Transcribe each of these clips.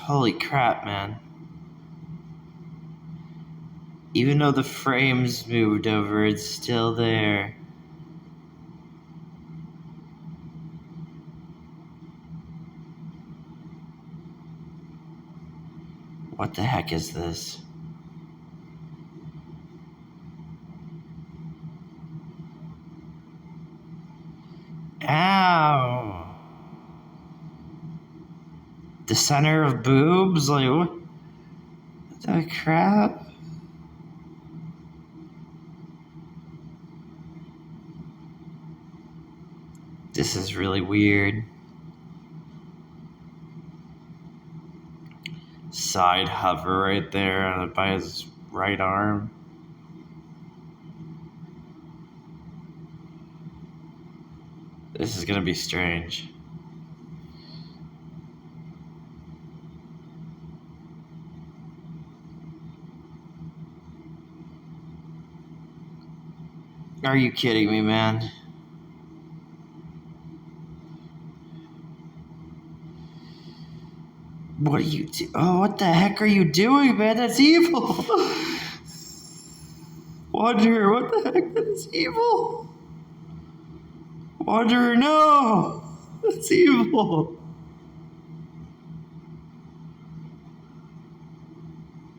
Holy crap, man. Even though the frame's moved over, it's still there. What the heck is this? Ow! The center of boobs? Like, what the crap? This is really weird. Side hover right there by his right arm. This is gonna be strange. Are you kidding me, man? What are you do? Oh, what the heck are you doing, man? That's evil. Wanderer, what the heck? That's evil. Wanderer, no. That's evil.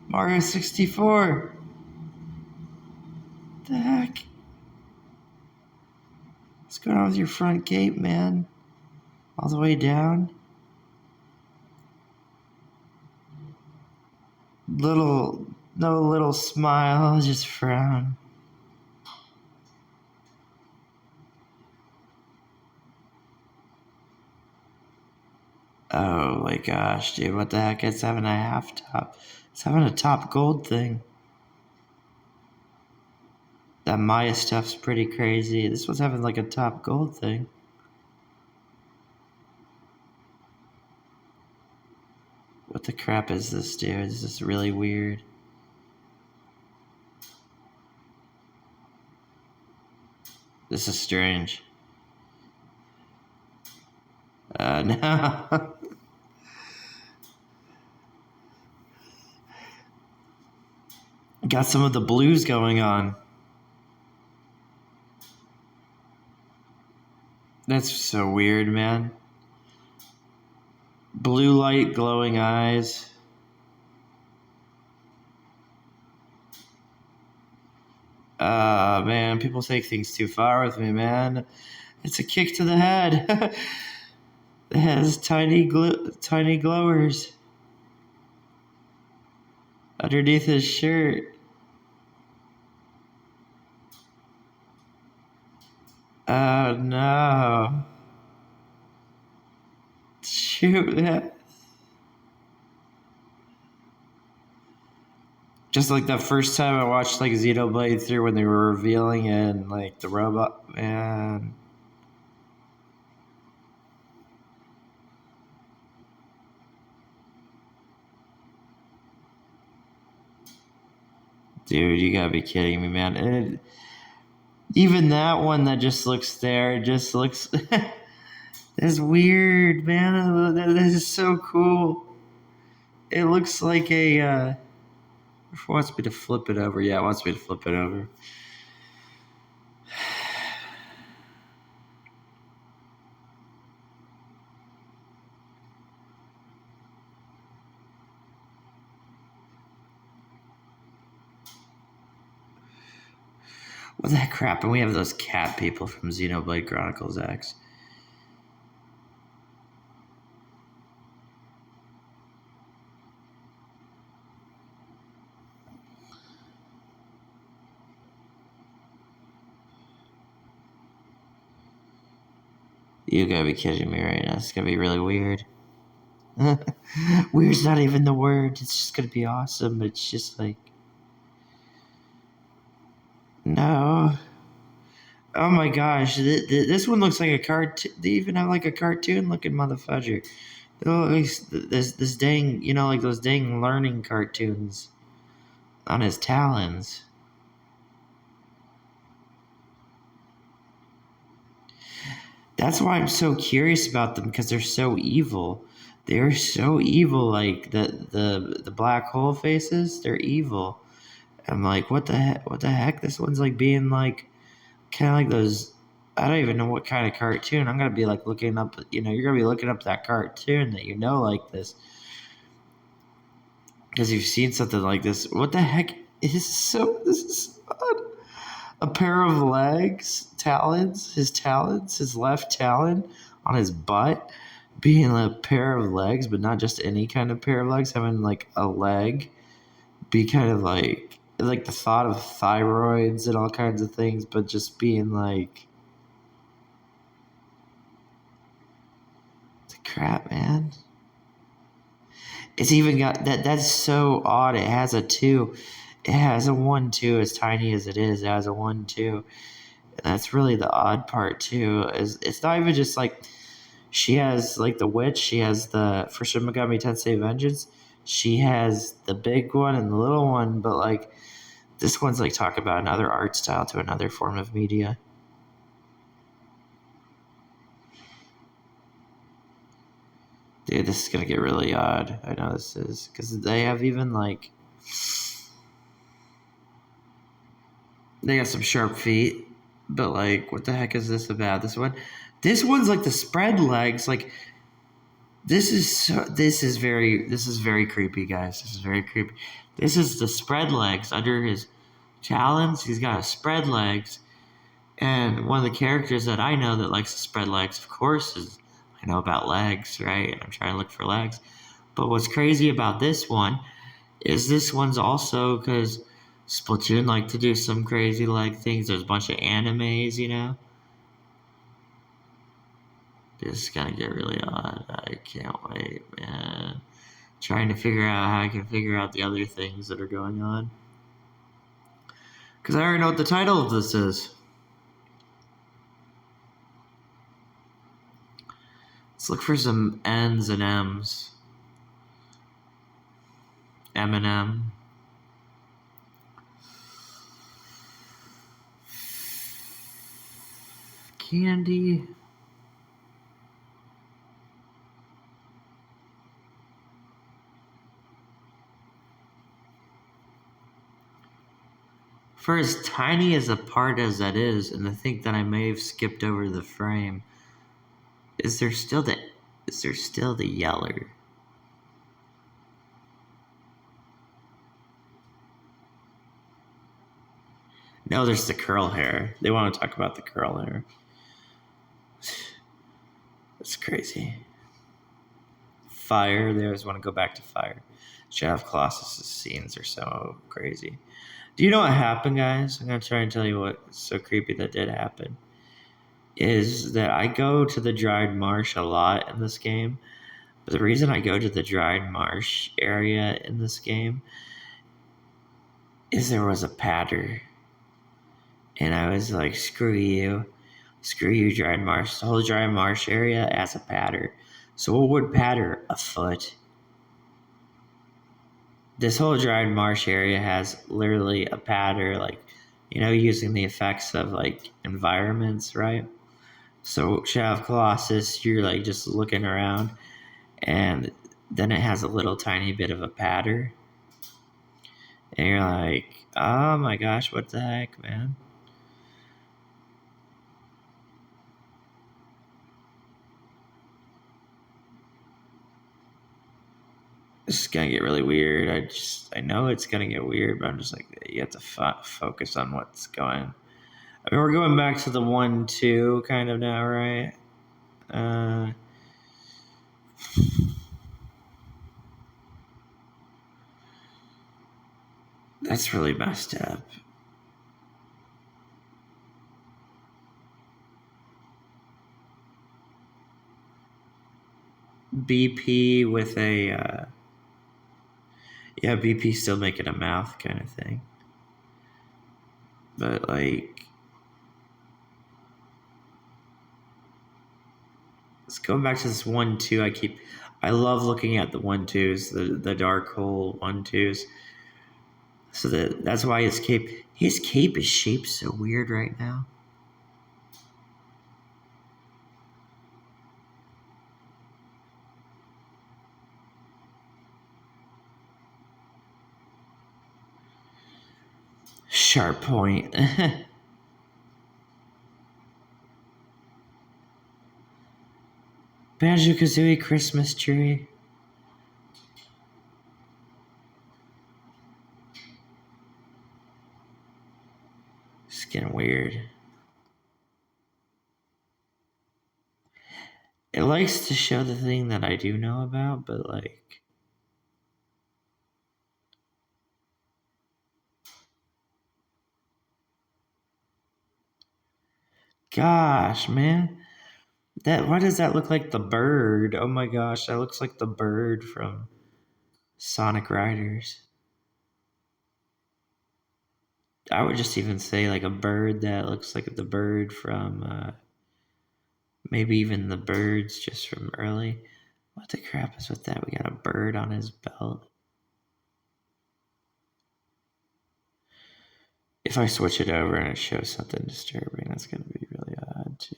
Mario 64. What the heck? What's going on with your front gate, man? All the way down? No little smile, just frown. Oh my gosh, dude, what the heck? It's having a half top. It's having a top gold thing. That Maya stuff's pretty crazy. This one's having like a top gold thing. What the crap is this, dude? This is really weird. This is strange. No. Got some of the blues going on. That's so weird, man. Blue light, glowing eyes. Man, people take things too far with me, man. It's a kick to the head. It has tiny glowers underneath his shirt. Oh no. Shoot that. Just like the first time I watched like Xenoblade 3 when they were revealing it and like the robot, man. Dude, you gotta be kidding me, man. And even that one that just looks there, just looks... That's weird, man. That is so cool. It looks like a... It wants me to flip it over. Yeah, it wants me to flip it over. What the heck crap? And we have those cat people from Xenoblade Chronicles X. You gotta be kidding me right now. It's gonna be really weird. Weird's not even the word. It's just gonna be awesome. But it's just like... No. Oh my gosh, this one looks like a cartoon. They even have like a cartoon looking motherfucker. Oh, this dang, you know, like those dang learning cartoons on his talons. That's why I'm so curious about them, because they're so evil. They're so evil. Like the black hole faces, they're evil. I'm like, what the heck? What the heck? This one's like being like kind of like those. I don't even know what kind of cartoon. I'm gonna be like looking up. You're gonna be looking up that cartoon that like this because you've seen something like this. What the heck is so? This is odd. A pair of legs, talons, his left talon on his butt, being a pair of legs, but not just any kind of pair of legs, having like a leg be kind of like the thought of thyroids and all kinds of things, but just being like the crap, man. It's even got that's so odd. It has a 2. It has a 1-2, as tiny as it is. It has a 1-2. And that's really the odd part too. Is it's not even just like she has like the witch, she has the for Shin Megami Tensei Vengeance, she has the big one and the little one, but like this one's like talk about another art style to another form of media. Dude, this is gonna get really odd. I know this is because they have even like they got some sharp feet, but like what the heck is this about? This one's like the spread legs. Like this is very creepy, guys. This is very creepy. This is the spread legs under his talons. He's got spread legs. And one of the characters that I know that likes to spread legs, of course, is I know about legs, right? And I'm trying to look for legs. But what's crazy about this one is this one's also because Splatoon like to do some crazy leg things. There's a bunch of animes. This is gonna get really odd. I can't wait, man. Trying to figure out how I can figure out the other things that are going on. Because I already know what the title of this is. Let's look for some N's and M's. M&M. Candy. For as tiny as a part as that is, and I think that I may have skipped over the frame, is there still the yeller? No, there's the curl hair. They want to talk about the curl hair. It's crazy. Fire. They always want to go back to fire. Shadow of Colossus' scenes are so crazy. Do you know what happened, guys? I'm going to try and tell you what's so creepy that did happen. Is that I go to the dried marsh a lot in this game. But the reason I go to the dried marsh area in this game is there was a patter. And I was like, screw you, dried marsh. The whole dried marsh area has a patter. So what would patter? A foot. This whole dried marsh area has literally a patter, like, using the effects of like environments, right? So Shadow of Colossus, you're like just looking around, and then it has a little tiny bit of a patter. And you're like, oh my gosh, what the heck, man? This is gonna get really weird. I know it's gonna get weird, but I'm just like, you have to focus on what's going. I mean, we're going back to the 1-2 kind of now, right? That's really messed up. BP with a BP still making a mouth kind of thing, but like, let's go back to this 1-2. I love looking at the 1-2s, the dark hole 1-2s. So that's why his cape is shaped so weird right now. sharp point. Banjo-Kazooie Christmas tree. It's getting weird. It likes to show the thing that I do know about, but like... Gosh, man. Why does that look like the bird? Oh my gosh, that looks like the bird from Sonic Riders. I would just even say like a bird that looks like the bird from maybe even the birds just from early. What the crap is with that? We got a bird on his belt. If I switch it over and it shows something disturbing, that's going to be really odd too.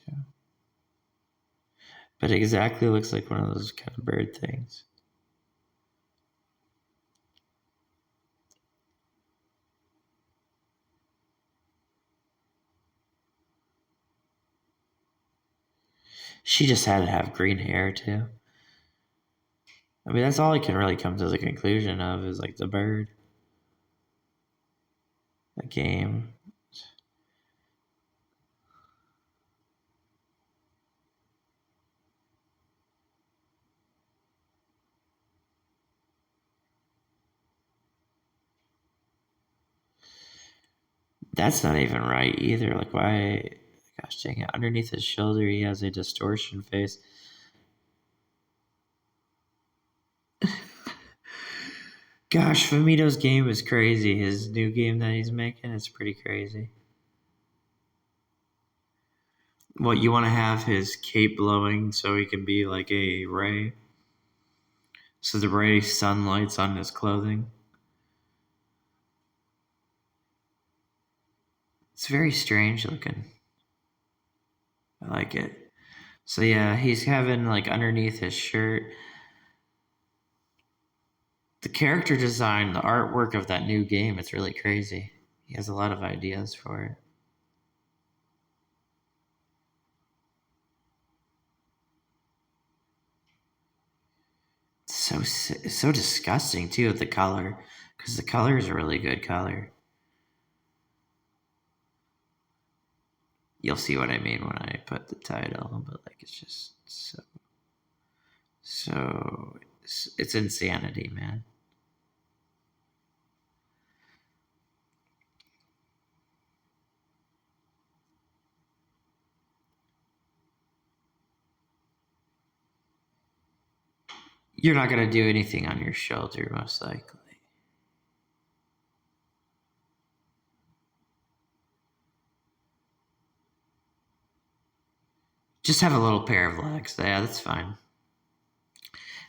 But it exactly looks like one of those kind of bird things. She just had to have green hair too. I mean, that's all I can really come to the conclusion of is like the bird. The game. That's not even right either. Like, why? Gosh dang it. Underneath his shoulder, he has a distortion face. Gosh, Famito's game is crazy. His new game that he's making is pretty crazy. What, you want to have his cape blowing so he can be like a ray? So the ray sunlights on his clothing? It's very strange looking. I like it. So yeah, he's having like underneath his shirt. The character design, the artwork of that new game, it's really crazy. He has a lot of ideas for it. It's so disgusting too with the color, because the color is a really good color. You'll see what I mean when I put the title, but like it's just so it's insanity, man. You're not gonna do anything on your shoulder, most likely. Just have a little pair of legs. Yeah, that's fine.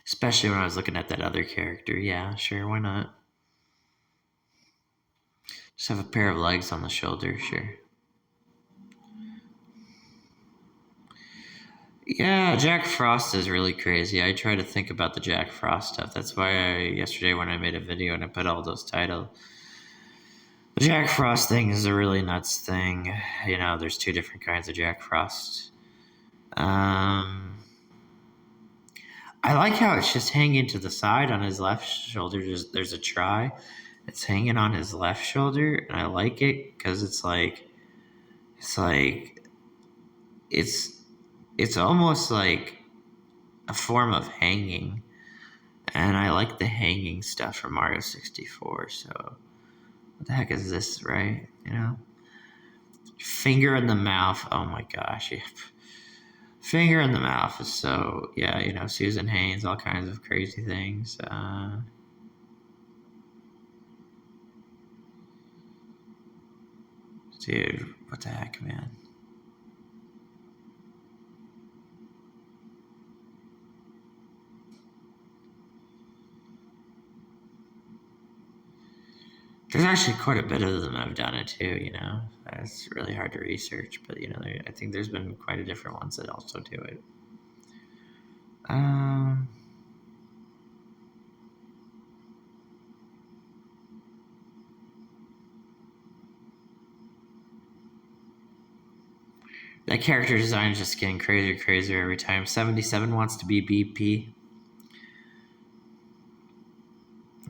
Especially when I was looking at that other character. Yeah, sure, why not? Just have a pair of legs on the shoulder, sure. Yeah, Jack Frost is really crazy. I try to think about the Jack Frost stuff. That's why yesterday when I made a video and I put all those titles, the Jack Frost thing is a really nuts thing. You know, there's two different kinds of Jack Frost. I like how it's just hanging to the side on his left shoulder. There's a try. It's hanging on his left shoulder, and I like it because it's it's almost like a form of hanging, and I like the hanging stuff from Mario 64. So what the heck is this, right? You know, finger in the mouth. Oh my gosh, yeah. Finger in the mouth is so, yeah, you know, Susan Haynes, all kinds of crazy things. Dude, what the heck, man? There's actually quite a bit of them I've done it too, you know. It's really hard to research, but, you know, I think there's been quite a different ones that also do it. That character design is just getting crazier and crazier every time. 77 wants to be BP.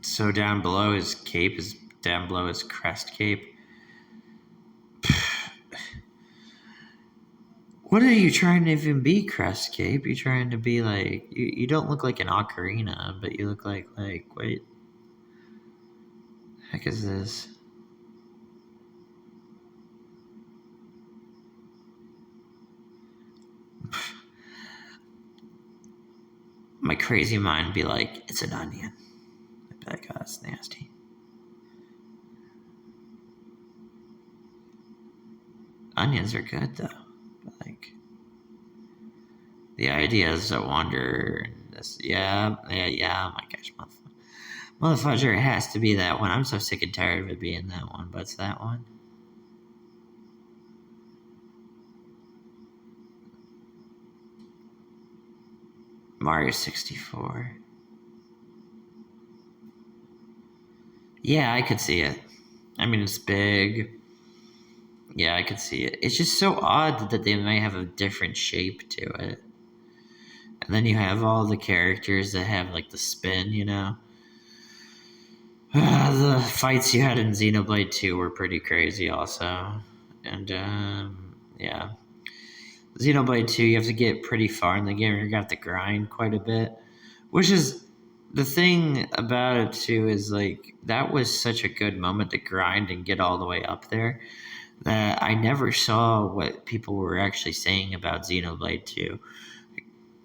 So down below his cape is down below his crest cape. What are you trying to even be, crest cape? You're trying to be like you don't look like an ocarina, but you look like wait. Heck is this? My crazy mind would be like, it's an onion. I'd be like, oh, that's nasty. Onions are good though. But like the ideas that wander. Yeah. Oh my gosh, motherfucker, it has to be that one. I'm so sick and tired of it being that one, but it's that one. Mario 64. Yeah, I could see it. I mean, it's big. Yeah, I could see it. It's just so odd that they might have a different shape to it. And then you have all the characters that have like the spin, you know? The fights you had in Xenoblade 2 were pretty crazy also. And, yeah. Xenoblade 2, you have to get pretty far in the game. You got to grind quite a bit. Which is the thing about it too is like that was such a good moment to grind and get all the way up there that I never saw what people were actually saying about Xenoblade 2.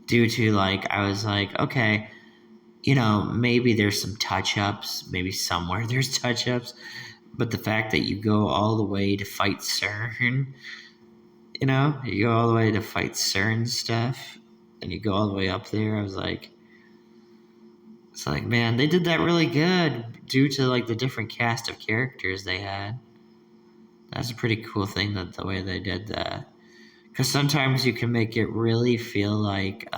Due to like I was like, okay, you know, maybe there's some touch-ups, maybe somewhere there's touch-ups, but the fact that you go all the way to fight CERN, you know, you go all the way to fight CERN stuff, and you go all the way up there, I was like, it's like, man, they did that really good due to like the different cast of characters they had. That's a pretty cool thing that the way they did that. Because sometimes you can make it really feel like,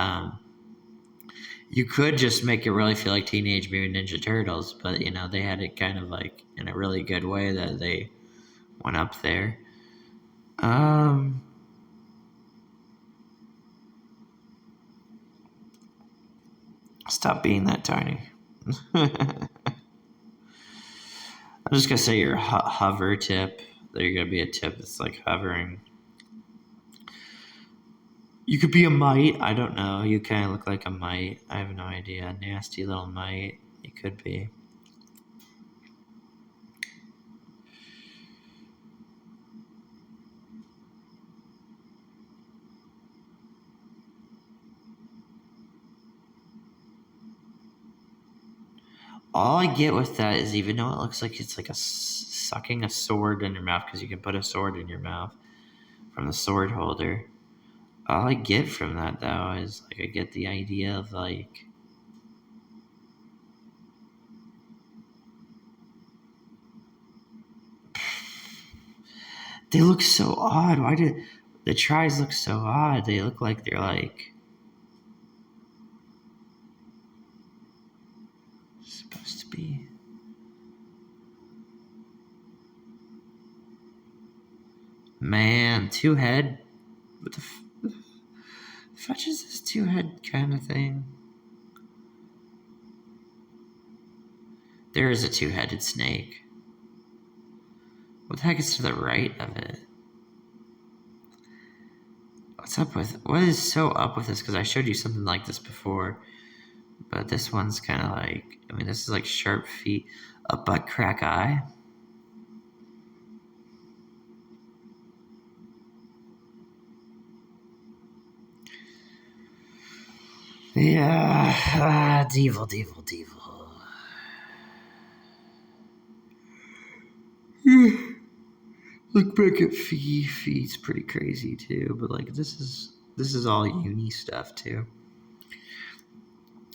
you could just make it really feel like Teenage Mutant Ninja Turtles, but you know, they had it kind of like in a really good way that they went up there. Stop being that tiny. I'm just gonna say your hover tip. There's gonna be a tip that's like hovering. You could be a mite. I don't know. You kind of look like a mite. I have no idea. Nasty little mite. You could be. All I get with that is even though it looks like it's like sucking a sword in your mouth because you can put a sword in your mouth from the sword holder. All I get from that though is like I get the idea of like they look so odd. Why did the tries look so odd? They look like they're like supposed to be. Man, two head. What the fudge is this two head kind of thing? There is a two-headed snake. What the heck is to the right of it? What's up with... What is so up with this? Because I showed you something like this before. But this one's kind of like... I mean, this is like sharp feet. A butt crack eye. Yeah. Devil. Look back at Fee. Fee's pretty crazy too, but like this is all uni stuff too.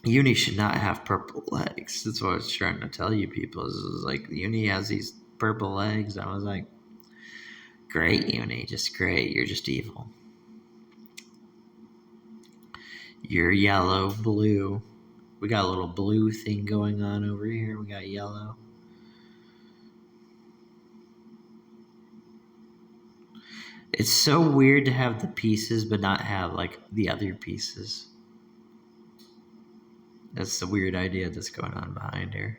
Uni should not have purple legs. That's what I was trying to tell you people. Is like Uni has these purple legs. I was like, great Uni, just great. You're just evil. You're yellow, blue. We got a little blue thing going on over here. We got yellow. It's so weird to have the pieces but not have like the other pieces. That's the weird idea that's going on behind her.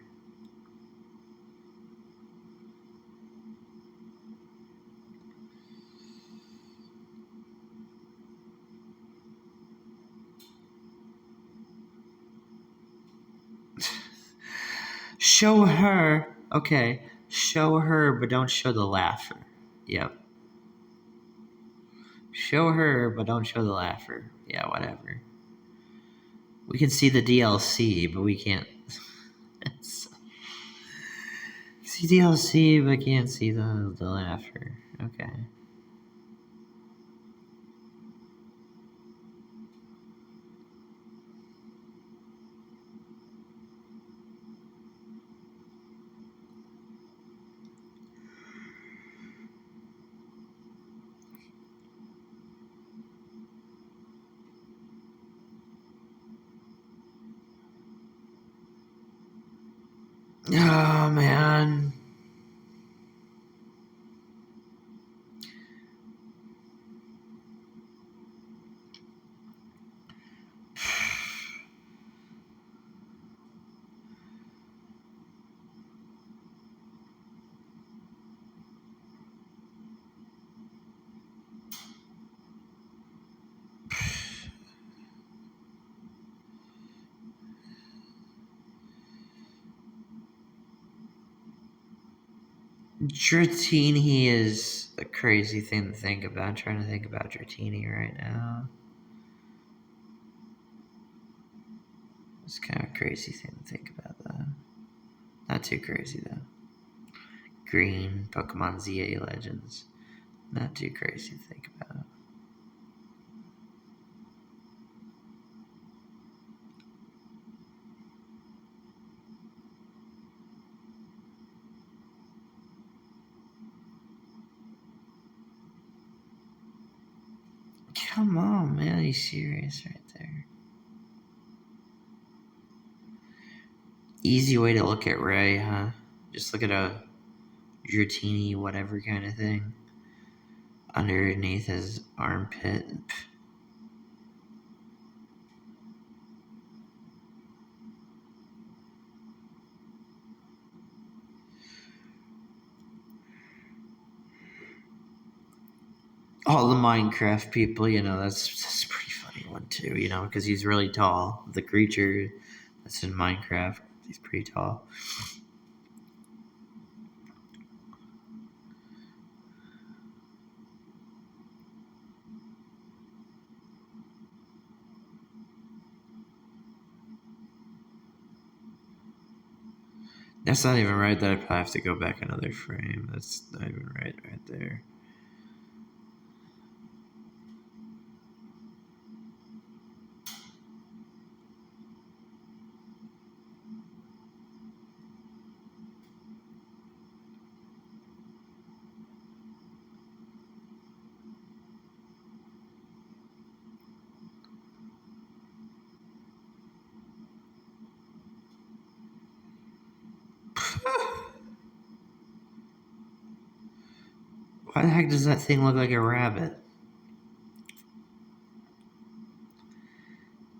Show her. Okay. Show her, but don't show the laugher. Yep. Show her, but don't show the laugher. Yeah, whatever. We can see the DLC, but we can't see DLC, but can't see the laugher. Okay. Oh man. Dratini is a crazy thing to think about. I'm trying to think about Dratini right now. It's kind of a crazy thing to think about, though. Not too crazy, though. Green, Pokemon ZA Legends. Not too crazy to think about. Come on, man. Are you serious right there? Easy way to look at Ray, huh? Just look at a Dratini, whatever kind of thing. Underneath his armpit. All the Minecraft people, that's a pretty funny one too, because he's really tall. The creature that's in Minecraft, he's pretty tall. That's not even right. That I probably have to go back another frame. That's not even right there. Why the heck does that thing look like a rabbit?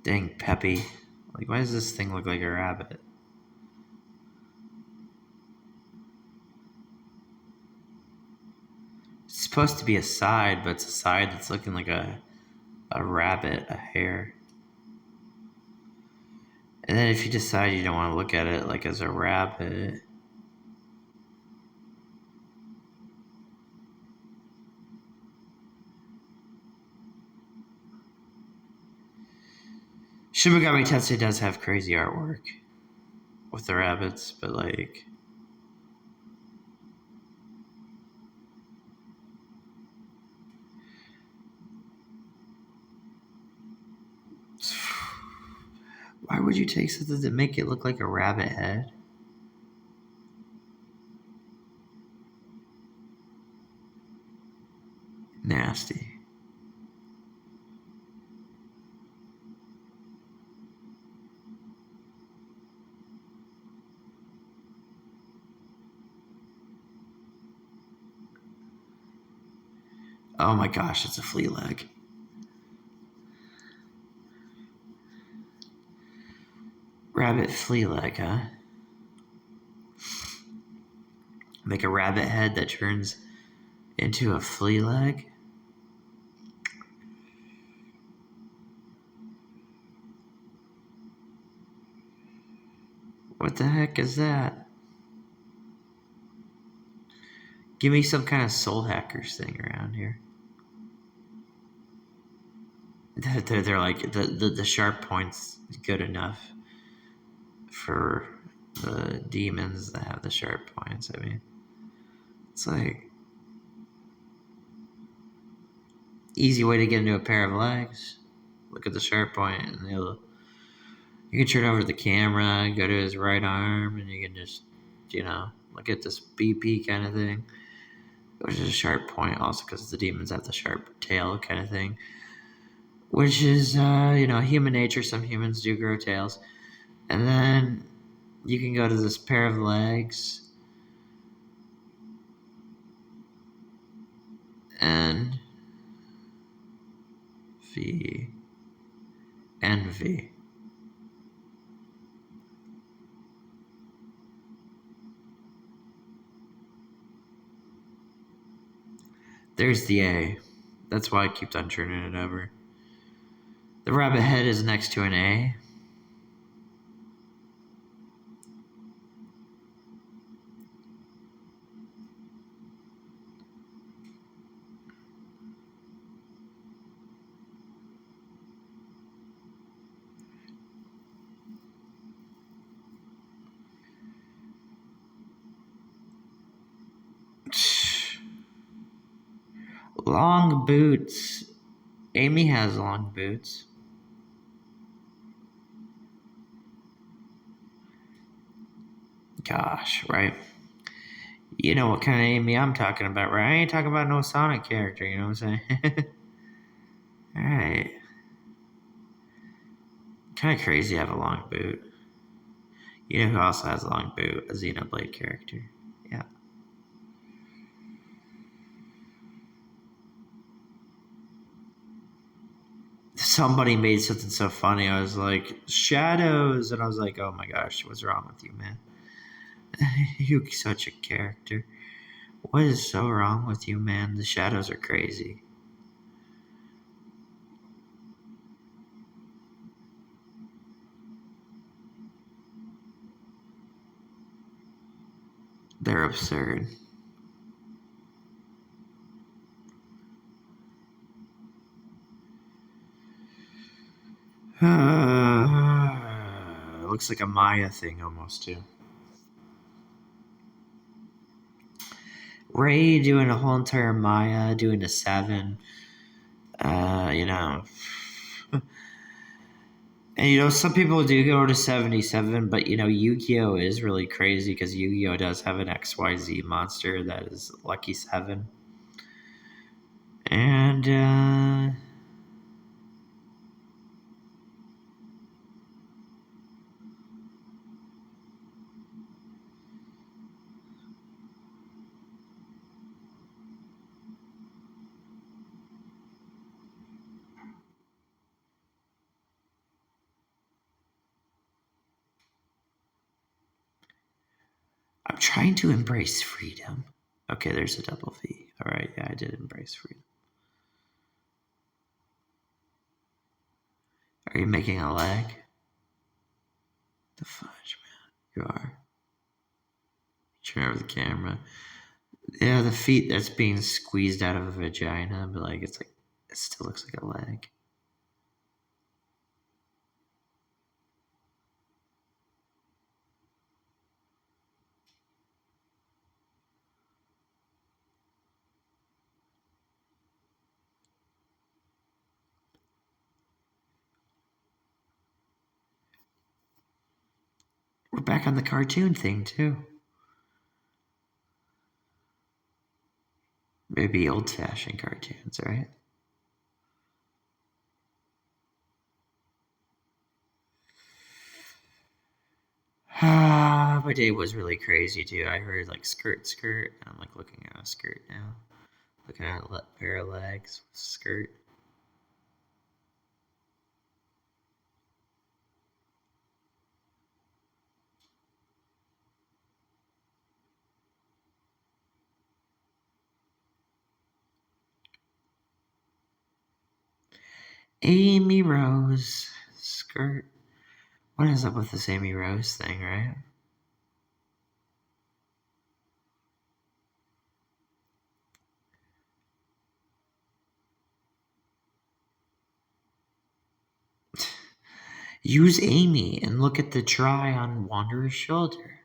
Dang, Peppy. Like, why does this thing look like a rabbit? It's supposed to be a side, but it's a side that's looking like a rabbit, a hare. And then if you decide you don't want to look at it like as a rabbit... Shimigami Tensei does have crazy artwork with the rabbits, but like... Why would you take something to make it look like a rabbit head? Nasty. Oh my gosh, it's a flea leg. Rabbit flea leg, huh? Make a rabbit head that turns into a flea leg? What the heck is that? Give me some kind of soul hackers thing around here. They're like, the sharp point's good enough for the demons that have the sharp points. I mean, it's like easy way to get into a pair of legs. Look at the sharp point, and you can turn over the camera, go to his right arm, and you can just, look at this BP kind of thing, which is a sharp point also because the demons have the sharp tail kind of thing, which is, human nature. Some humans do grow tails. And then you can go to this pair of legs and envy. There's the A. That's why I keep on turning it over. The rabbit head is next to an A. Long boots. Amy has long boots. Gosh, right? You know what kind of Amy I'm talking about, right? I ain't talking about no Sonic character, you know what I'm saying? Alright. Kind of crazy to have a long boot. You know who also has a long boot? A Xenoblade character. Yeah. Somebody made something so funny. I was like, shadows. And I was like, oh my gosh, what's wrong with you, man? You're such a character. What is so wrong with you, man? The shadows are crazy. They're absurd. Looks like a Maya thing almost, too. Ray doing a whole entire Maya, doing a 7. And some people do go to 77, but Yu-Gi-Oh is really crazy because Yu-Gi-Oh does have an XYZ monster that is Lucky 7. And I'm trying to embrace freedom. Okay, there's a double V. All right, yeah, I did embrace freedom. Are you making a leg? The fudge, man. You are. Turn over the camera. Yeah, the feet that's being squeezed out of a vagina, but it still looks like a leg. We're back on the cartoon thing, too. Maybe old-fashioned cartoons, right? My day was really crazy, too. I heard, skirt, skirt, and I'm, looking at a skirt now. Looking at a pair of legs, skirt. Amy Rose skirt. What is up with this Amy Rose thing, right? Use Amy and look at the try on Wanderer's shoulder.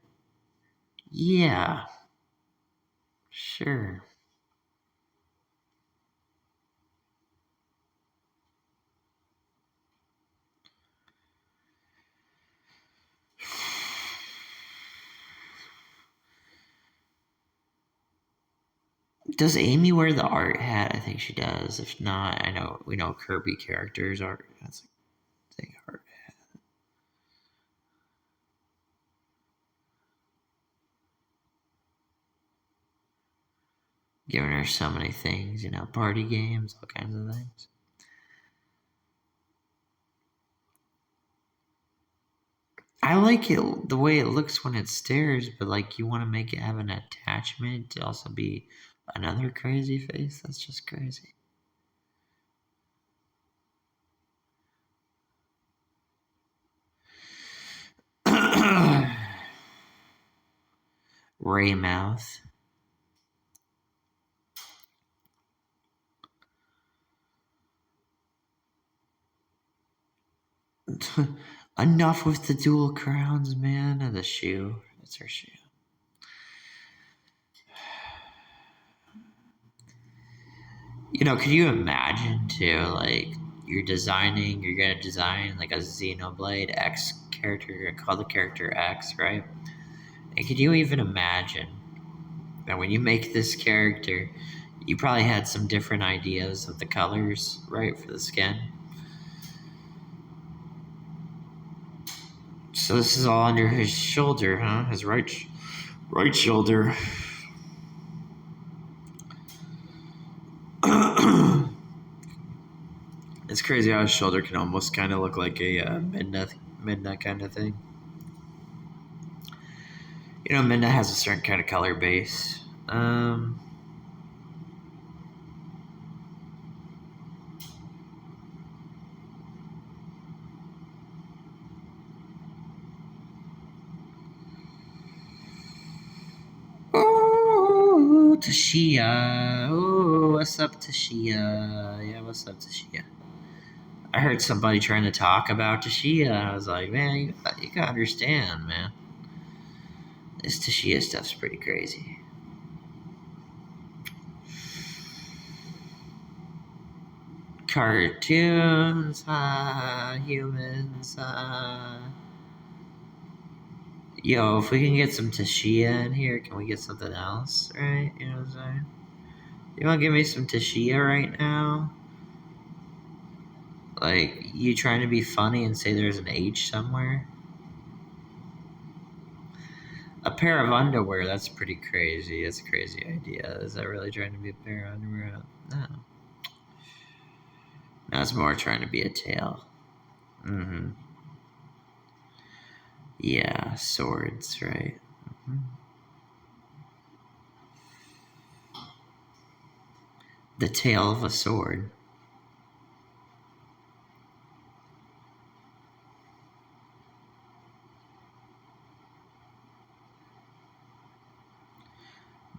Yeah. Sure. Does Amy wear the art hat? I think she does. If not, I know we know Kirby characters are. That's a thing art hat. Giving her so many things, party games, all kinds of things. I like it the way it looks when it stares, but like you want to make it have an attachment to also be another crazy face. That's just crazy. Ray mouth. Enough with the dual crowns, man. And the shoe. It's her shoe. Could you imagine too, like, you're gonna design like a Xenoblade X character, you're gonna call the character X, right? And could you even imagine that when you make this character, you probably had some different ideas of the colors, right, for the skin? So this is all under his shoulder, huh? His right shoulder. It's crazy how his shoulder can almost kind of look like a midna kind of thing. Midna has a certain kind of color base. Oh, Tashia. Oh, what's up, Tashia? Yeah, what's up, Tashia? I heard somebody trying to talk about Tashia, and I was like, man, you gotta understand, man. This Tashia stuff's pretty crazy. Cartoons, humans, Yo, if we can get some Tashia in here, can we get something else, right? You know what I'm saying? You wanna give me some Tashia right now? Like, you trying to be funny and say there's an H somewhere? A pair of underwear, that's pretty crazy. That's a crazy idea. Is that really trying to be a pair of underwear? No. No, it's more trying to be a tail. Mm-hmm. Yeah, swords, right? Mm-hmm. The tail of a sword.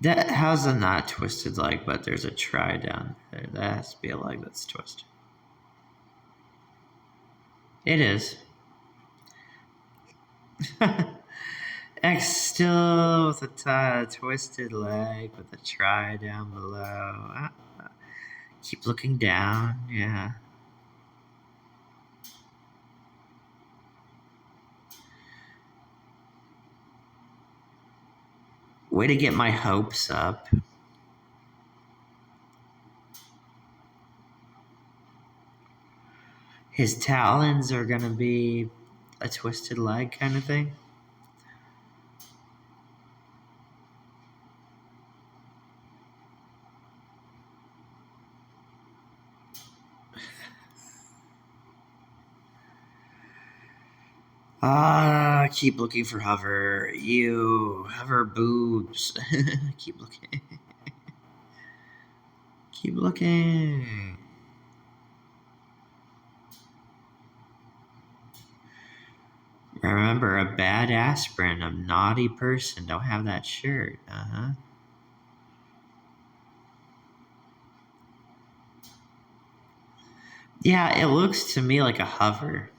That has a not twisted leg, but there's a try down there. That has to be a leg that's twisted. It is. X still with a twisted leg with a try down below. Keep looking down, yeah. Way to get my hopes up. His talons are gonna be a twisted leg kind of thing. Keep looking for hover. You hover boobs. Keep looking. Keep looking. Remember, a bad aspirin, a naughty person. Don't have that shirt. Yeah, it looks to me like a hover.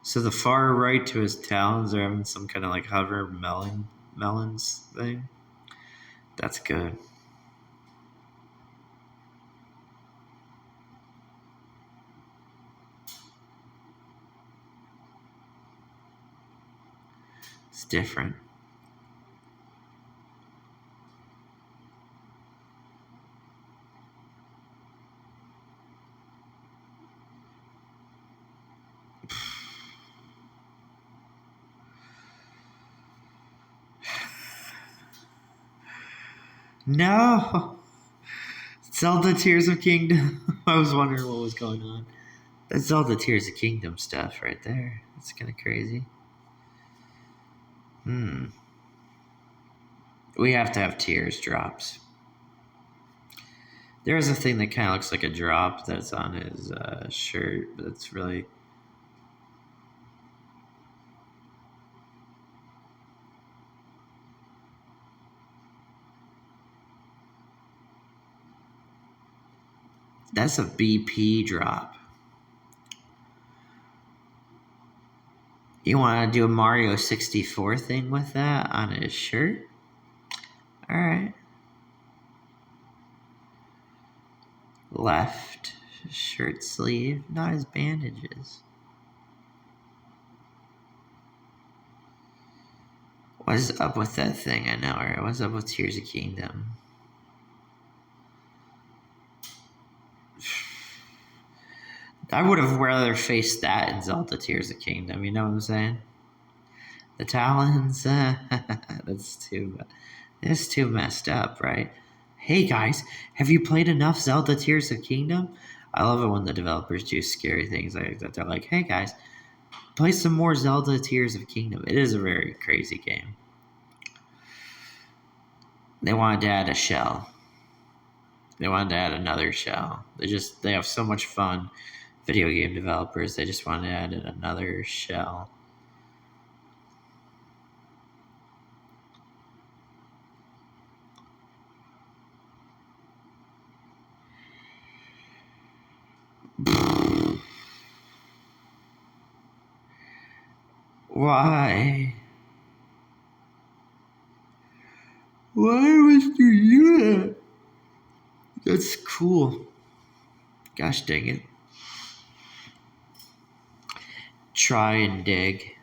So the far right to his talons are having some kind of like hover melons thing. That's good. It's different. No! Zelda Tears of Kingdom. I was wondering what was going on. That's Zelda Tears of Kingdom stuff right there. That's kind of crazy. We have to have tears drops. There is a thing that kind of looks like a drop that's on his shirt, but it's really... That's a BP drop. You want to do a Mario 64 thing with that on his shirt? Alright. Left shirt sleeve, not his bandages. What's up with that thing? I know, right? What's up with Tears of Kingdom? I would have rather faced that in Zelda Tears of Kingdom, you know what I'm saying? The talons, that's too messed up, right? Hey guys, have you played enough Zelda Tears of Kingdom? I love it when the developers do scary things like that. They're like, hey guys, play some more Zelda Tears of Kingdom. It is a very crazy game. They wanted to add a shell. They wanted to add another shell. They have so much fun. Video game developers, they just wanted to add another shell. Why? Why would you do that? That's cool. Gosh dang it. Try and dig.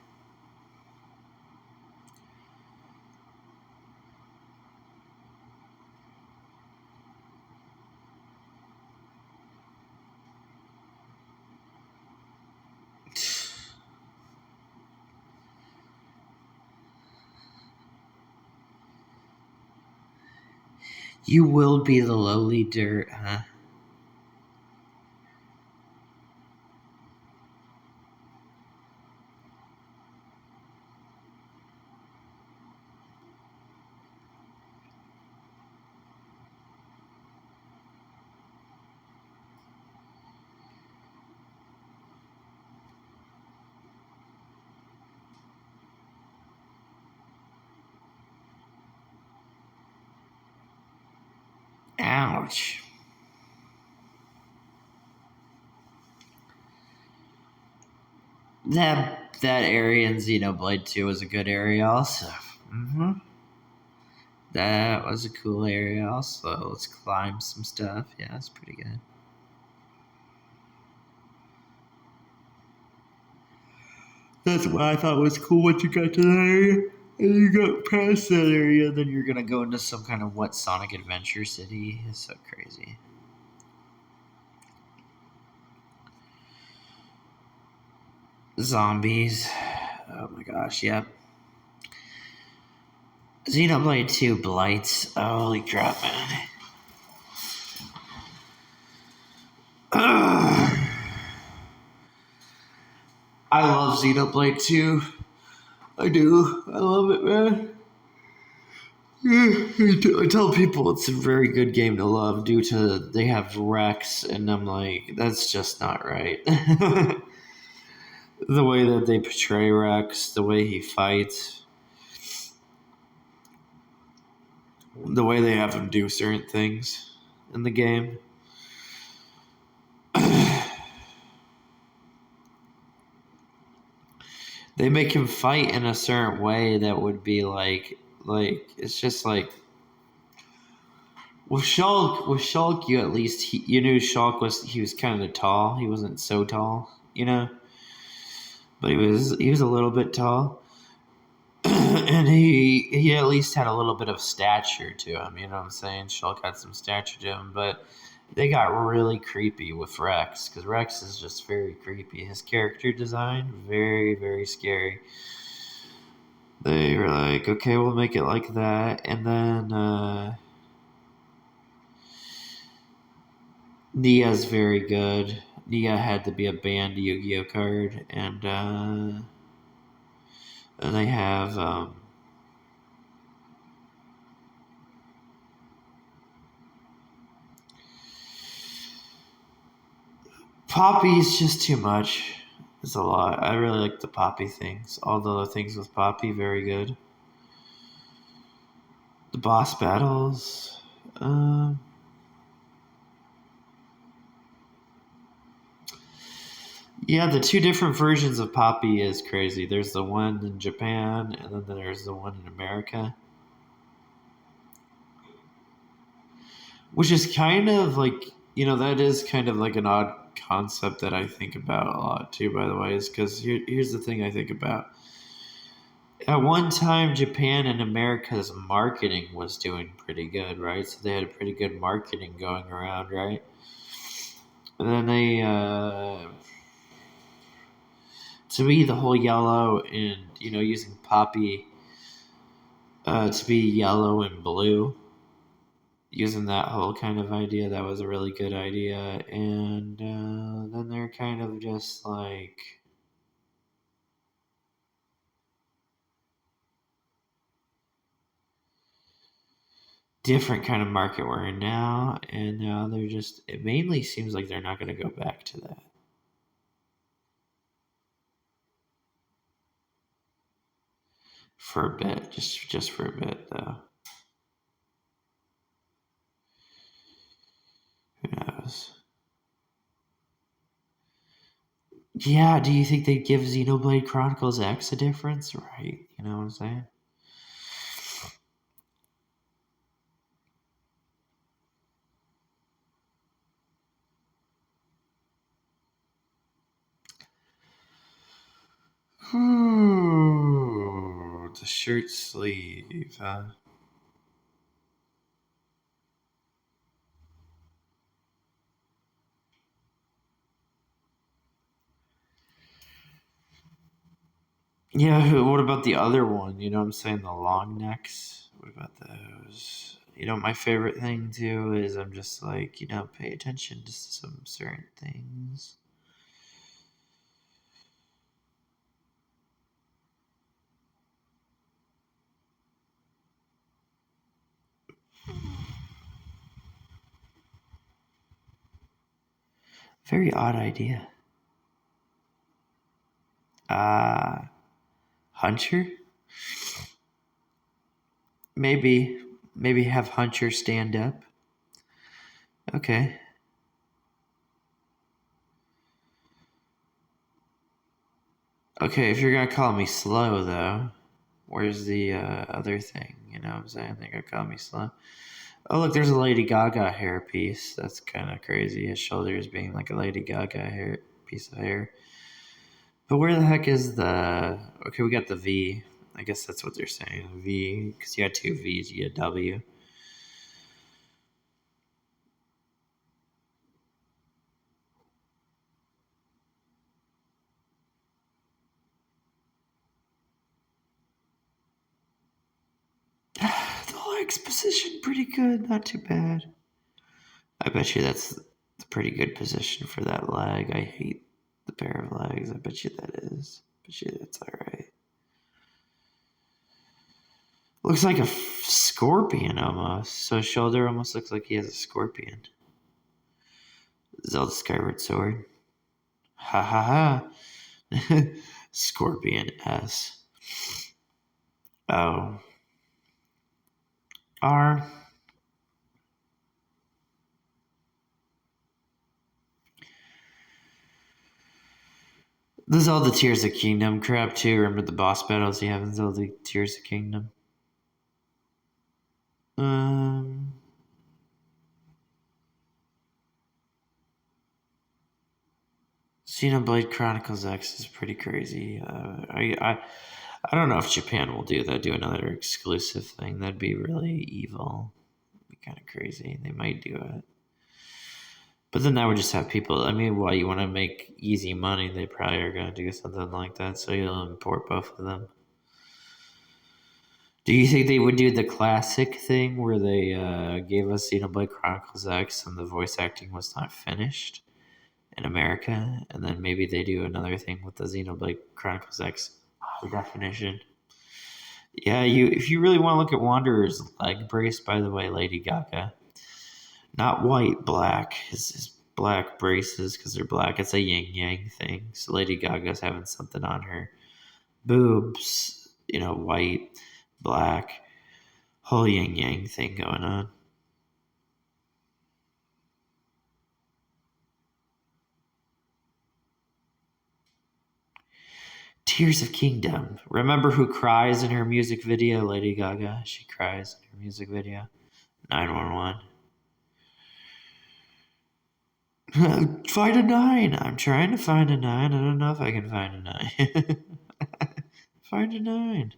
You will be the lowly dirt, huh? Ouch. That area in Xenoblade 2 was a good area also. That was a cool area also. Let's climb some stuff. Yeah, that's pretty good. That's what I thought was cool once you got to that area. And you got past that area, then you're gonna go into some kind of what Sonic Adventure City. It's so crazy. Zombies. Oh my gosh, yep. Xenoblade 2 Blights. Holy crap, man. I love Xenoblade too. I do. I love it, man. I tell people it's a very good game to love due to they have Rex, and I'm like, that's just not right. The way that they portray Rex, the way he fights, the way they have him do certain things in the game. They make him fight in a certain way that would be like it's just like with Shulk, you at least you knew Shulk was kind of tall. He wasn't so tall, but he was a little bit tall, and he at least had a little bit of stature to him. You know what I'm saying? Shulk had some stature to him, but they got really creepy with Rex because Rex is just very creepy. His character design very very scary. They were like, okay, we'll make it like that, and then Nia's very good. Nia had to be a banned Yu-Gi-Oh card, and they have Poppy's just too much. It's a lot. I really like the Poppy things. All the other things with Poppy, very good. The boss battles. Yeah, the two different versions of Poppy is crazy. There's the one in Japan, and then there's the one in America. Which is kind of like, that is kind of like an odd concept that I think about a lot too, by the way, is because here's the thing I think about. At one time, Japan and America's marketing was doing pretty good, right? So they had a pretty good marketing going around, right? And then to me, the whole yellow and, using Poppy to be yellow and blue, using that whole kind of idea, that was a really good idea. And then they're kind of just like different kind of market we're in now, and now they're just, it mainly seems like they're not going to go back to that for a bit, just for a bit though. Who knows? Yeah, do you think they give Xenoblade Chronicles X a difference? Right, you know what I'm saying? Ooh, the shirt sleeve, huh? Yeah, what about the other one? You know what I'm saying? The long necks? What about those? My favorite thing too is I'm just like, pay attention to some certain things. Very odd idea. Hunter? Maybe have Hunter stand up. Okay. Okay, if you're gonna call me slow though, where's the other thing? You know what I'm saying? I think I call me slow. Oh look, there's a Lady Gaga hairpiece. That's kind of crazy. His shoulders being like a Lady Gaga hair piece of hair. But where the heck is the? Okay, we got the V. I guess that's what they're saying. V, because you had two V's, you had W. The legs position pretty good, not too bad. I bet you that's a pretty good position for that leg. I hate The pair of legs. I bet you that is. Bet you that's alright. Looks like a scorpion almost. So his shoulder almost looks like he has a scorpion. Zelda Skyward Sword. Ha ha ha. Scorpion S. O. R. The Zelda Tears of Kingdom crap too. Remember the boss battles you have in Zelda Tears of Kingdom? Xenoblade Chronicles X is pretty crazy. I don't know if Japan will do that. Do another exclusive thing. That'd be really evil. It'd be kind of crazy. They might do it. But then that would just have people. I mean, you want to make easy money? They probably are going to do something like that. So you'll import both of them. Do you think they would do the classic thing where they gave us Xenoblade Chronicles X and the voice acting was not finished in America? And then maybe they do another thing with the Xenoblade Chronicles X high definition. Yeah, if you really want to look at Wanderer's leg brace, by the way, Lady Gaga. Not white, black. His black braces, because they're black. It's a yin-yang thing. So Lady Gaga's having something on her boobs, white, black, whole yin-yang thing going on. Tears of Kingdom. Remember who cries in her music video? Lady Gaga. She cries in her music video. 911. Find a 9. I'm trying to find a 9. I don't know if I can find a 9. Find a 9.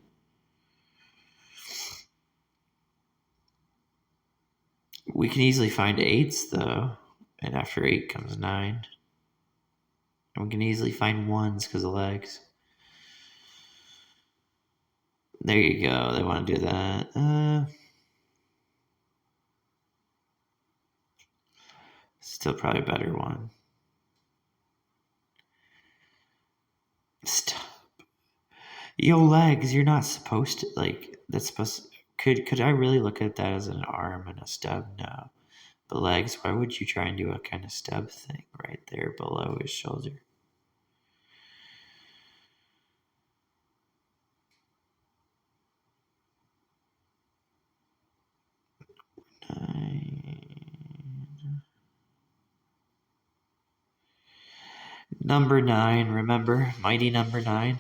We can easily find 8s, though. And after 8 comes 9. And we can easily find 1s because of legs. There you go. They want to do that. Still probably a better one. Stop. Yo, legs, you're not supposed to, that's supposed could I really look at that as an arm and a stub? No. But legs, why would you try and do a kind of stub thing right there below his shoulder? Number 9, remember? Mighty number 9.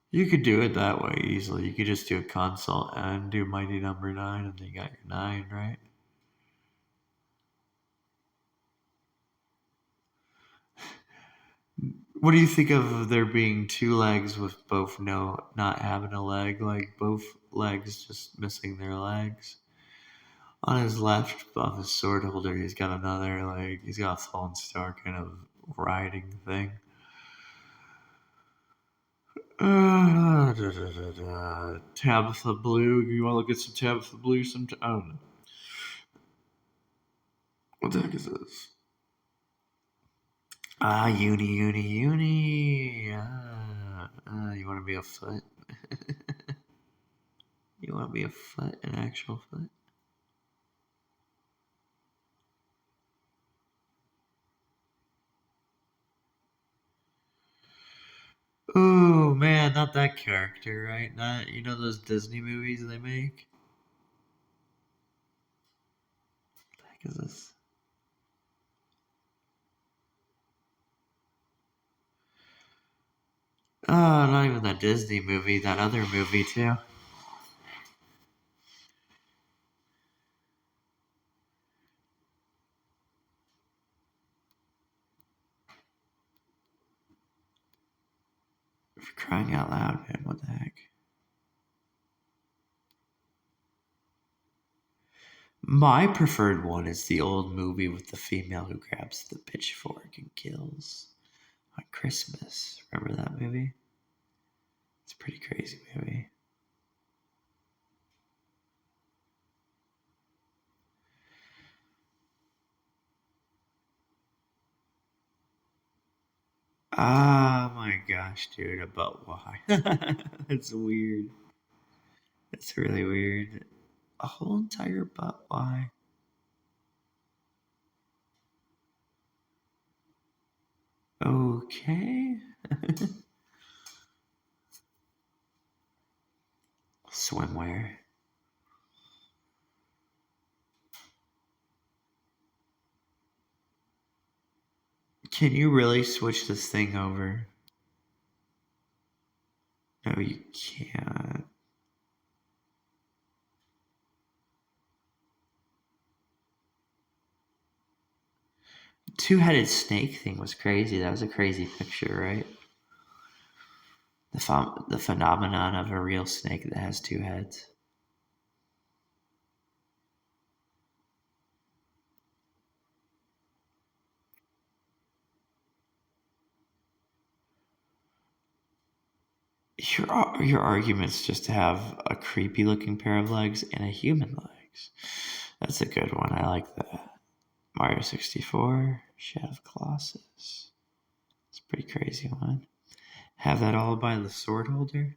You could do it that way easily. You could just do a console and do Mighty number 9, and then you got your 9, right? What do you think of there being 2 legs with both not having a leg, like both legs just missing their legs? On his left, on his sword holder, he's got another leg. He's got a fallen star kind of riding thing. Tabitha Blue. You want to look at some Tabitha Blue sometime? I don't know. What the heck is this? Uni. You want to be a foot? You want to be a foot, an actual foot? Oh man, not that character, right? Not those Disney movies they make. What the heck is this? Oh, not even that Disney movie, that other movie too. For crying out loud, man, what the heck? My preferred one is the old movie with the female who grabs the pitchfork and kills on Christmas. Remember that movie? It's a pretty crazy movie. Oh my gosh, dude, but why? That's weird. That's really weird. A whole entire butt, why? Okay. Swimwear. Can you really switch this thing over? No, you can't. Two-headed snake thing was crazy. That was a crazy picture, right? The phenomenon of a real snake that has two heads. Your argument's just to have a creepy looking pair of legs and a human legs. That's a good one. I like that. Mario 64, Shadow of Colossus. It's a pretty crazy one. Have that all by the sword holder.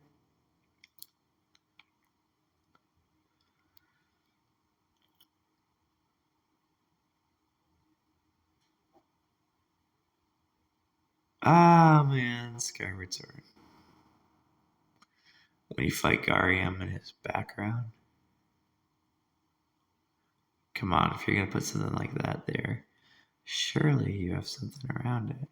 Ah, man, Skyward Sword. When you fight Gariam in his background. Come on, if you're going to put something like that there, surely you have something around it.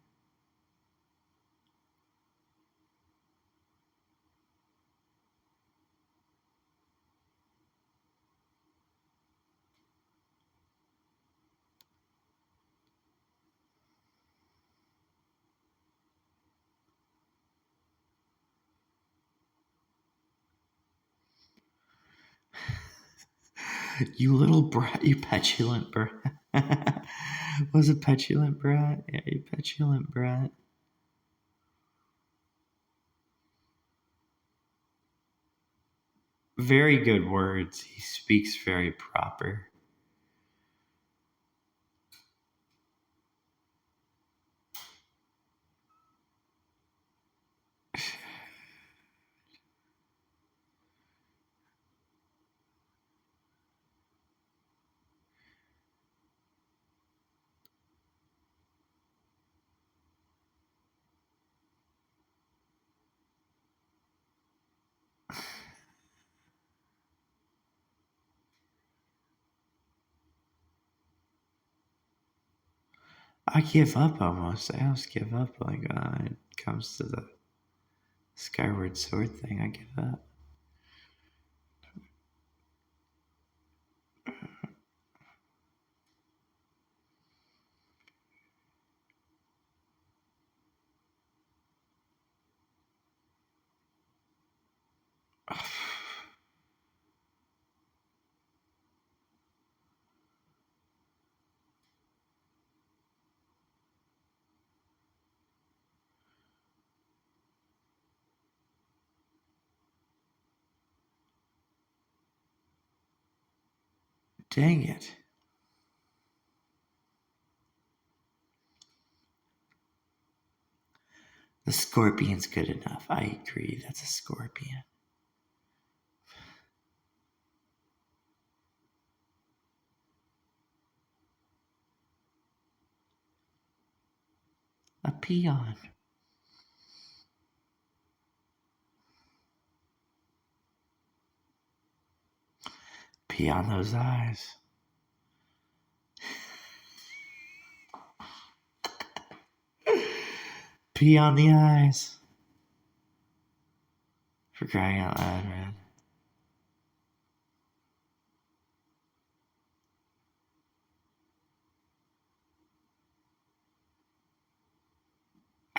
You little brat, you petulant brat. Was it petulant brat? Yeah, you petulant brat. Very good words. He speaks very proper. I give up almost. I almost give up. Like, it comes to the Skyward Sword thing. I give up. Dang it. The scorpion's good enough. I agree. That's a scorpion. A peon. Pee on those eyes. Pee on the eyes. For crying out loud, man.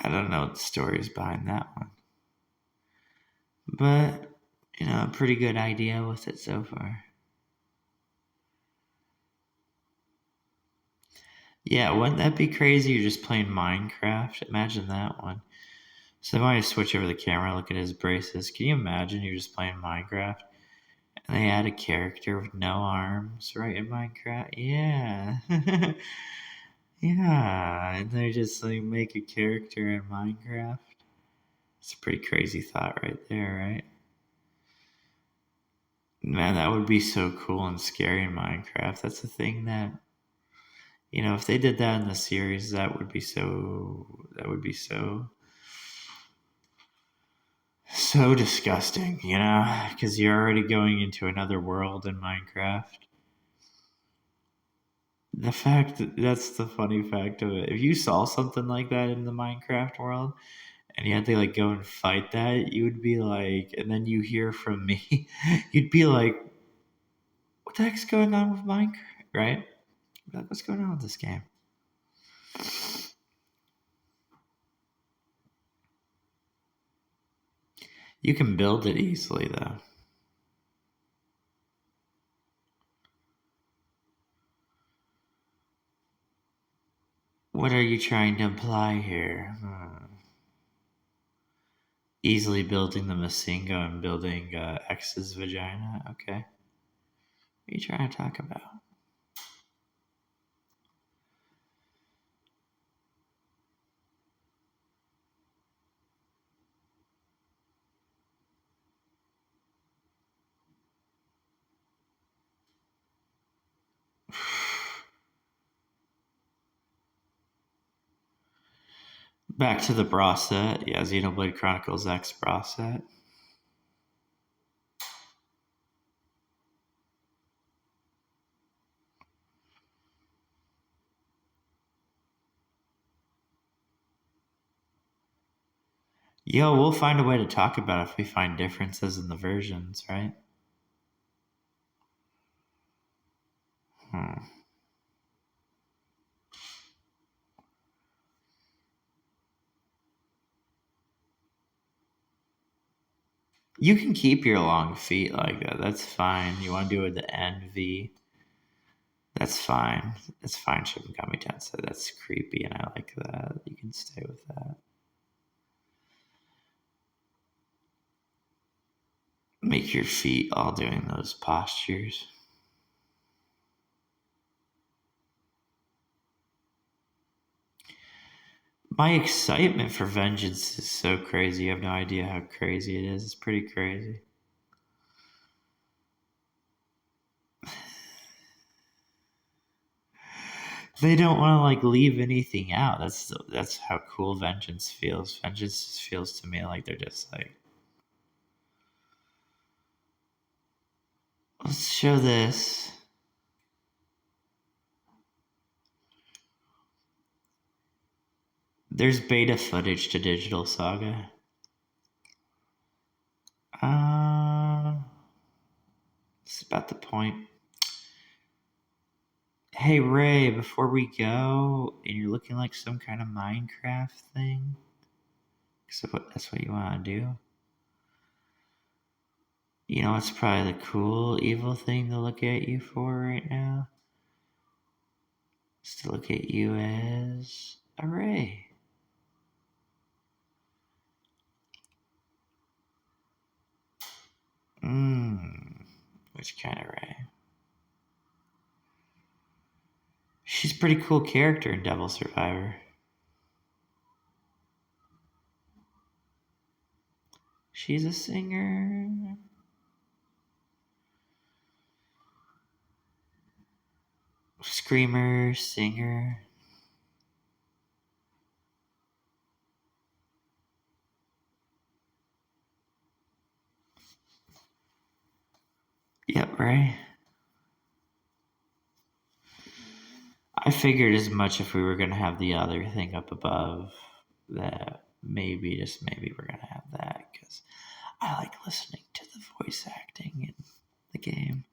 I don't know what the story is behind that one. But, a pretty good idea with it so far. Yeah, wouldn't that be crazy? You're just playing Minecraft. Imagine that one. So then when I switch over the camera, look at his braces. Can you imagine you're just playing Minecraft and they add a character with no arms right in Minecraft? Yeah. Yeah, and they just like make a character in Minecraft. It's a pretty crazy thought right there, right? Man, that would be so cool and scary in Minecraft. That's the thing that, if they did that in the series, that would be so disgusting, because you're already going into another world in Minecraft. That's the funny fact of it. If you saw something like that in the Minecraft world and you had to like go and fight that, you would be like, and then you hear from me, you'd be like, what the heck's going on with Minecraft, right? Like, what's going on with this game? You can build it easily though. What are you trying to imply here? Easily building the Masingo and building X's vagina? Okay. What are you trying to talk about? Back to the bra set. Yeah, Xenoblade Chronicles X bra set. Yo, we'll find a way to talk about it if we find differences in the versions, right? Hmm. You can keep your long feet like that. That's fine. You want to do it with the NV? That's fine. That's fine, Shibagami Tensei. That's creepy, and I like that. You can stay with that. Make your feet all doing those postures. My excitement for vengeance is so crazy. You have no idea how crazy it is. It's pretty crazy. They don't want to like leave anything out. That's how cool vengeance feels. Vengeance just feels to me like they're just like, let's show this. There's beta footage to Digital Saga. It's about the point. Hey Ray, before we go, and you're looking like some kind of Minecraft thing. So that's what you want to do. You know what's probably the cool evil thing to look at you for right now? Is to look at you as a Ray. Which kind of Ray? She's a pretty cool character in Devil Survivor. She's a singer. Screamer, singer. Yep, Ray. I figured as much if we were going to have the other thing up above, that maybe, just maybe, we're going to have that because I like listening to the voice acting in the game.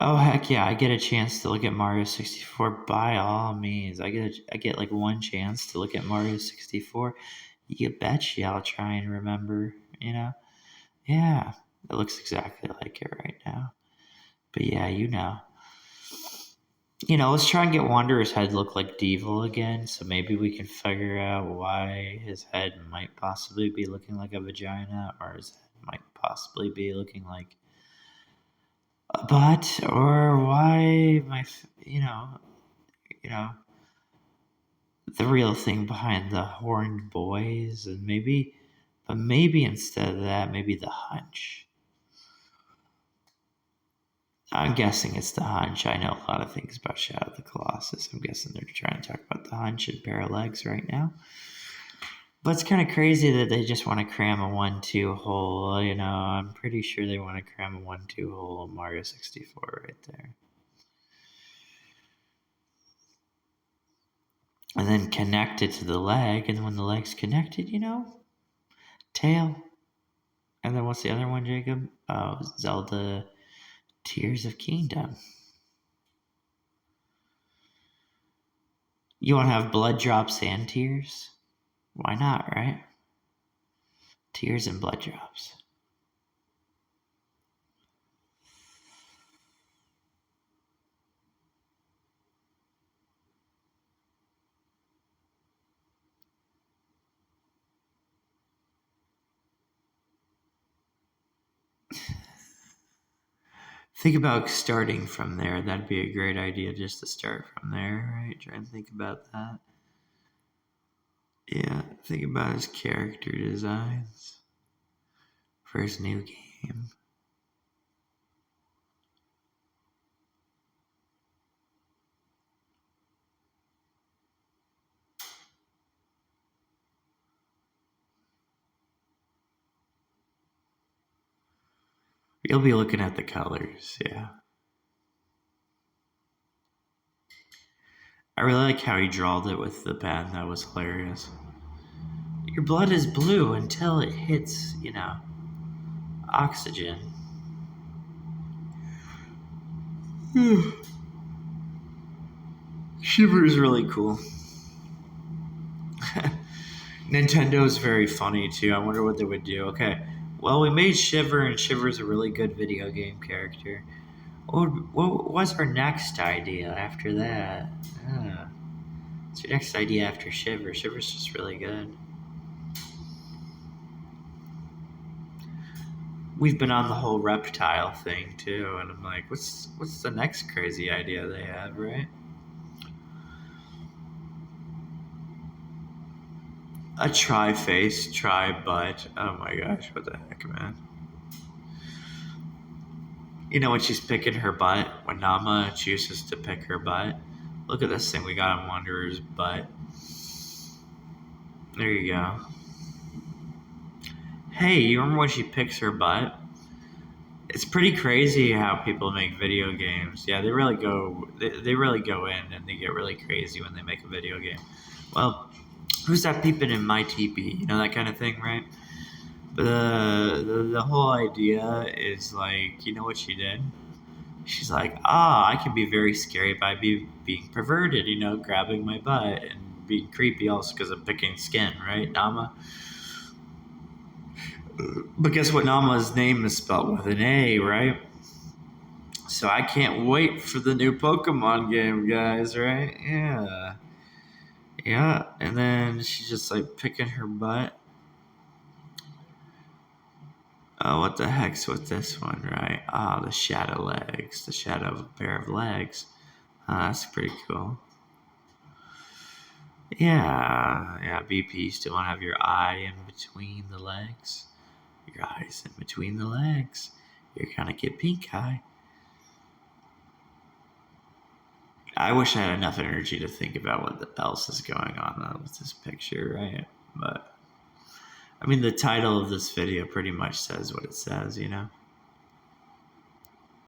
Oh heck yeah! I get a chance to look at Mario 64 by all means. I get like one chance to look at Mario 64. You betcha I'll try and remember. Yeah, it looks exactly like it right now. But yeah, let's try and get Wanderer's head look like Devil again, so maybe we can figure out why his head might possibly be looking like a vagina, or his head might possibly be looking like a butt, or why the real thing behind the horned boys, and maybe instead of that, maybe the hunch. I'm guessing it's the hunch. I know a lot of things about Shadow of the Colossus. I'm guessing they're trying to talk about the hunch and pair of legs right now. But it's kind of crazy that they just want to cram a 1-2 hole. I'm pretty sure they want to cram a 1-2 hole in Mario 64 right there. And then connect it to the leg. And when the leg's connected, tail. And then what's the other one, Jacob? Oh, Zelda Tears of Kingdom. You want to have blood drops and tears? Why not, right? Tears and blood drops. Think about starting from there. That'd be a great idea just to start from there, right? Try and think about that. Yeah, think about his character designs for his new game. You'll be looking at the colors, yeah. I really like how he drawled it with the pen. That was hilarious. Your blood is blue until it hits, oxygen. Shiver is really cool. Nintendo's very funny too. I wonder what they would do. Okay, well, we made Shiver, and Shiver's a really good video game character. What was our next idea after that? What's your next idea after Shiver? Shiver's just really good. We've been on the whole reptile thing too, and I'm like, what's the next crazy idea they have, right? A tri-face, tri-butt. Oh my gosh, what the heck, man. When she's picking her butt, when Nama chooses to pick her butt. Look at this thing we got on Wanderer's butt. There you go. Hey, you remember when she picks her butt? It's pretty crazy how people make video games. Yeah, they really go in and they get really crazy when they make a video game. Well, who's that peeping in my teepee? That kind of thing, right? But the whole idea is like, what she did? She's like, I can be very scary by being perverted, grabbing my butt and being creepy also because I'm picking skin, right, Nama? But guess what? Nama's name is spelled with an A, right? So I can't wait for the new Pokemon game, guys, right? Yeah. Yeah, and then she's just like picking her butt. Oh, what the heck's with this one, right? The shadow legs. The shadow of a pair of legs. That's pretty cool. Yeah, BP, you still want to have your eye in between the legs. Your eyes in between the legs. You're gonna get pink eye. I wish I had enough energy to think about what else is going on with this picture, right? But, I mean, the title of this video pretty much says what it says,